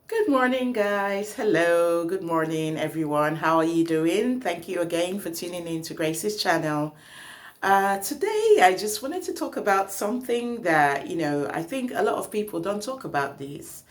Good morning, guys. Hello. Good morning, everyone. How are you doing? Thank you again for tuning in to Grace's channel. Today, I just wanted to talk about something that, I think a lot of people don't talk about this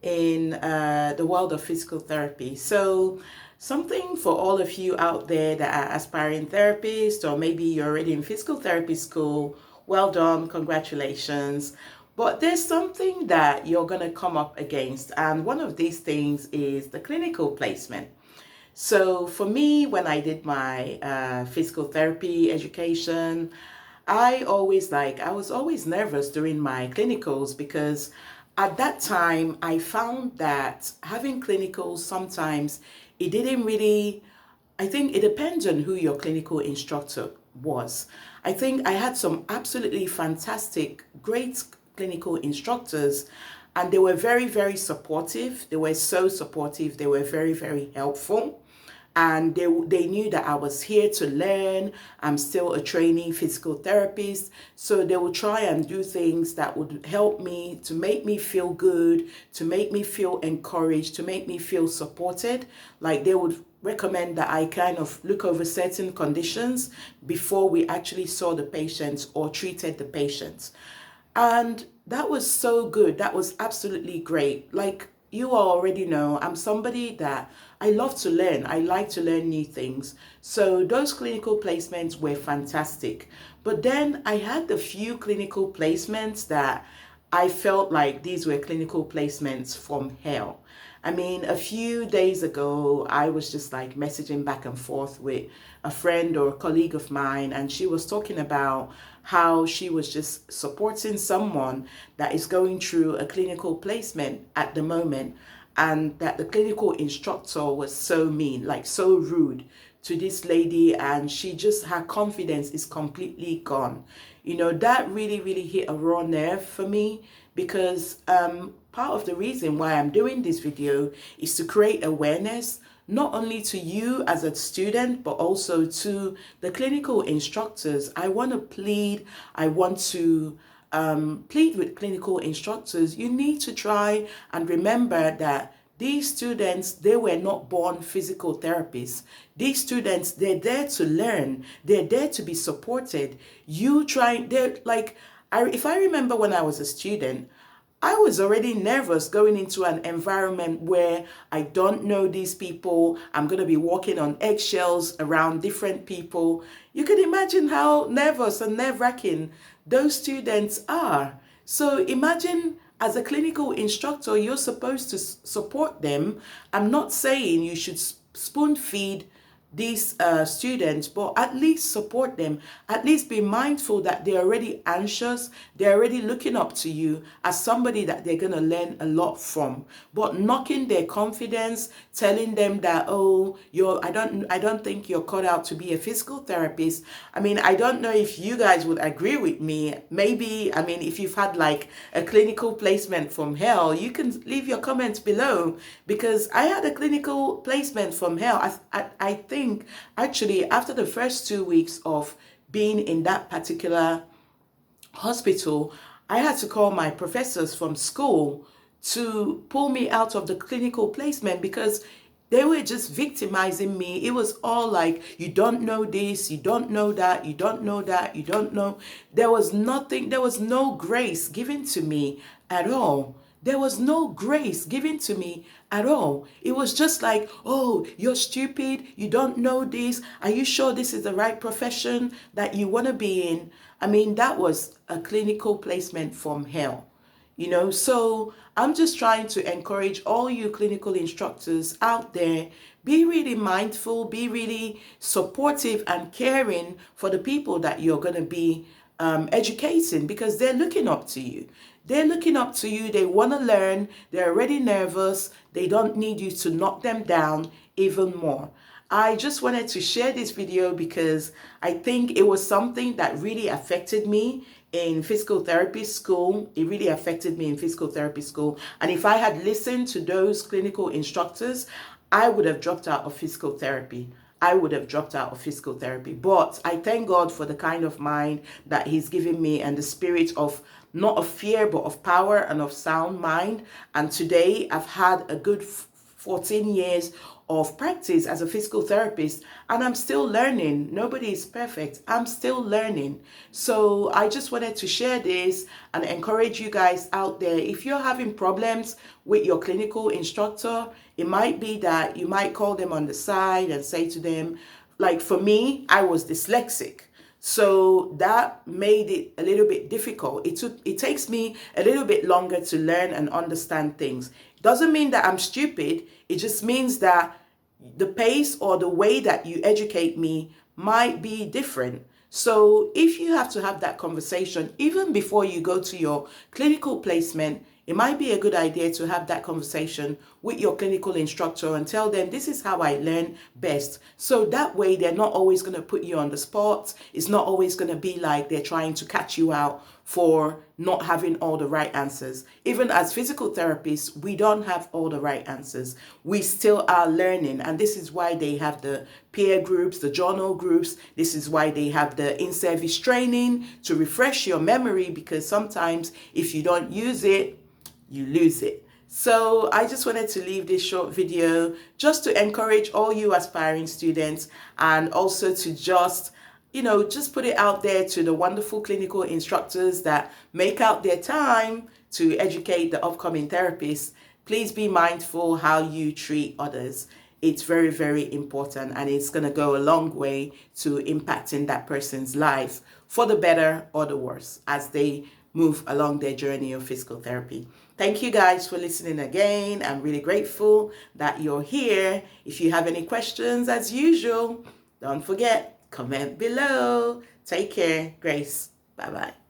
in the world of physical therapy. So, something for all of you out there that are aspiring therapists, or maybe you're already in physical therapy school, well done, congratulations. But there's something that you're going to come up against, and one of these things is the clinical placement. So for me, when I did my physical therapy education, I was always nervous during my clinicals because at that time I found that having clinicals sometimes it didn't really, I think it depends on who your clinical instructor was. I think I had some absolutely fantastic, great clinical instructors, and they were very, very supportive. They were so supportive. They were very, very helpful. And they knew that I was here to learn. I'm still a trainee physical therapist. So they would try and do things that would help me to make me feel good, to make me feel encouraged, to make me feel supported. Like they would recommend that I kind of look over certain conditions before we actually saw the patients or treated the patients. And that was so good. That was absolutely great. Like you already know, I'm somebody that I love to learn. I like to learn new things. So those clinical placements were fantastic. But then I had a few clinical placements that I felt like these were clinical placements from hell. I mean, a few days ago, I was just like messaging back and forth with a friend or a colleague of mine, and she was talking about how she was just supporting someone that is going through a clinical placement at the moment, and that the clinical instructor was so mean, like so rude to this lady, and she just, her confidence is completely gone. That really, really hit a raw nerve for me because part of the reason why I'm doing this video is to create awareness, not only to you as a student, but also to the clinical instructors. I want to plead with clinical instructors. You need to try and remember that these students, they were not born physical therapists. These students, they're there to learn. They're there to be supported. They're like, if I remember when I was a student, I was already nervous going into an environment where I don't know these people. I'm going to be walking on eggshells around different people. You can imagine how nervous and nerve-wracking those students are. So imagine as a clinical instructor, you're supposed to support them. I'm not saying you should spoon feed these students, but at least support them. At least be mindful that they're already anxious. They're already looking up to you as somebody that they're going to learn a lot from. But knocking their confidence, telling them that, oh, I don't think you're cut out to be a physical therapist. I mean, I don't know if you guys would agree with me. Maybe, I mean, if you've had like a clinical placement from hell, you can leave your comments below, because I had a clinical placement from hell. I think actually after the first 2 weeks of being in that particular hospital, I had to call my professors from school to pull me out of the clinical placement because they were just victimizing me. It was all like, you don't know this, you don't know that, you don't know that, you don't know. There was nothing, there was no grace given to me at all. There was no grace given to me at all. It was just like, oh, you're stupid. You don't know this. Are you sure this is the right profession that you want to be in? I mean, that was a clinical placement from hell. So I'm just trying to encourage all you clinical instructors out there, be really mindful, be really supportive and caring for the people that you're going to be educating, because they're looking up to you. They're looking up to you. They want to learn. They're already nervous. They don't need you to knock them down even more. I just wanted to share this video because I think it was something that really affected me in physical therapy school. It really affected me in physical therapy school. And if I had listened to those clinical instructors, I would have dropped out of physical therapy. I would have dropped out of physical therapy. But I thank God for the kind of mind that He's given me and the spirit of not of fear, but of power and of sound mind. And today I've had a good 14 years of practice as a physical therapist, and I'm still learning. Nobody is perfect. I'm still learning. So I just wanted to share this and encourage you guys out there. If you're having problems with your clinical instructor, it might be that you might call them on the side and say to them, like for me, I was dyslexic. So that made it a little bit difficult. It takes me a little bit longer to learn and understand things. Doesn't mean that I'm stupid. It just means that the pace or the way that you educate me might be different. So if you have to have that conversation, even before you go to your clinical placement, it might be a good idea to have that conversation with your clinical instructor and tell them, this is how I learn best. So that way they're not always going to put you on the spot. It's not always going to be like they're trying to catch you out for not having all the right answers. Even as physical therapists, we don't have all the right answers. We still are learning. And this is why they have the peer groups, the journal groups. This is why they have the in-service training to refresh your memory, because sometimes if you don't use it, you lose it. So I just wanted to leave this short video just to encourage all you aspiring students, and also to just put it out there to the wonderful clinical instructors that make out their time to educate the upcoming therapists. Please be mindful how you treat others. It's very, very important, and it's going to go a long way to impacting that person's life for the better or the worse as they move along their journey of physical therapy. Thank you guys for listening again. I'm really grateful that you're here. If you have any questions, as usual, don't forget, comment below. Take care. Grace. Bye-bye.